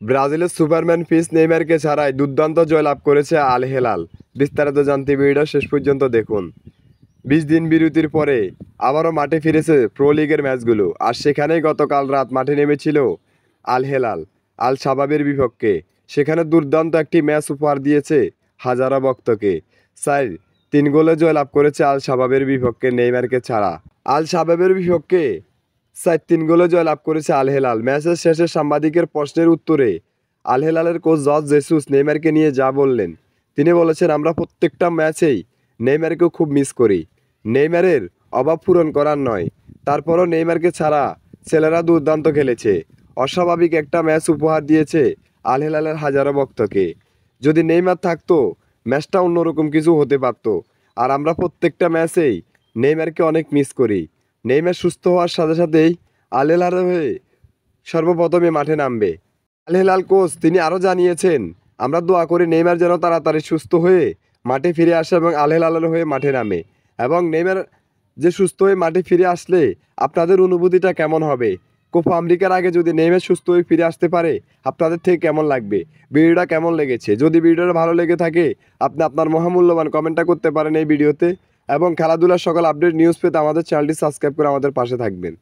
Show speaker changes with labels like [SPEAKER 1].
[SPEAKER 1] ব্রাজিলের Superman piece নেইমারকে ছাড়াই দুর্দান্ত জয়লাভ করেছে আল হেলাল। বিস্তারিত জানতে ভিডিওটা শেষ পর্যন্ত দেখুন। ২০ দিন বিরতির পরে আবারও মাঠে ফিরেছে প্রো লিগের ম্যাচগুলো, আর সেখানেই গতকাল রাত মাঠে নেমেছিল আল হেলাল আল শাবাবের বিপক্ষে। সেখানে দুর্দান্ত একটি ম্যাচ উপহার দিয়েছে হাজারো ভক্তকে। ৪-৩ গোলে জয়লাভ করেছে আল শাবাবের বিপক্ষে নেইমারকে ছাড়া। আল শাবাবের বিপক্ষে ৪-৩ গোলে জয়লাভ করেছে আল হেলাল। ম্যাচের শেষে সাংবাদিকের প্রশ্নের উত্তরে আল হেলালের কোচ জর্জ জেসুস নেইমারকে নিয়ে যা বললেন, তিনি বলেছেন, আমরা প্রত্যেকটা ম্যাচেই নেইমারকেও খুব মিস করি। নেইমারের অভাব পূরণ করার নয়, তারপরও নেইমারকে ছাড়া ছেলেরা দুর্দান্ত খেলেছে। অস্বাভাবিক একটা ম্যাচ উপহার দিয়েছে আল হেলালের হাজারো ভক্তকে। যদি নেইমার থাকতো, ম্যাচটা অন্যরকম কিছু হতে পারতো। আর আমরা প্রত্যেকটা ম্যাচেই নেইমারকে অনেক মিস করি। নেইমার সুস্থ হওয়ার সাথে সাথেই আল হেলালের হয়ে সর্বপ্রথমে মাঠে নামবে। আল হেলাল কোচ তিনি আরও জানিয়েছেন, আমরা দোয়া করি নেইমার যেন তাড়াতাড়ি সুস্থ হয়ে মাঠে ফিরে আসে এবং আল হেলালের হয়ে মাঠে নামে। এবং নেইমার যে সুস্থ হয়ে মাঠে ফিরে আসলে আপনাদের অনুভূতিটা কেমন হবে? কোপা আমেরিকার আগে যদি নেইমার সুস্থ হয়ে ফিরে আসতে পারে, আপনাদের থেকে কেমন লাগবে? ভিডিওটা কেমন লেগেছে? যদি ভিডিওটা ভালো লেগে থাকে, আপনি আপনার মহামূল্যবান কমেন্টটা করতে পারেন এই ভিডিওতে। এবং খেলাধুলার সকল আপডেট নিউজ পেতে আমাদের চ্যানেলটি সাবস্ক্রাইব করে আমাদের পাশে থাকবেন।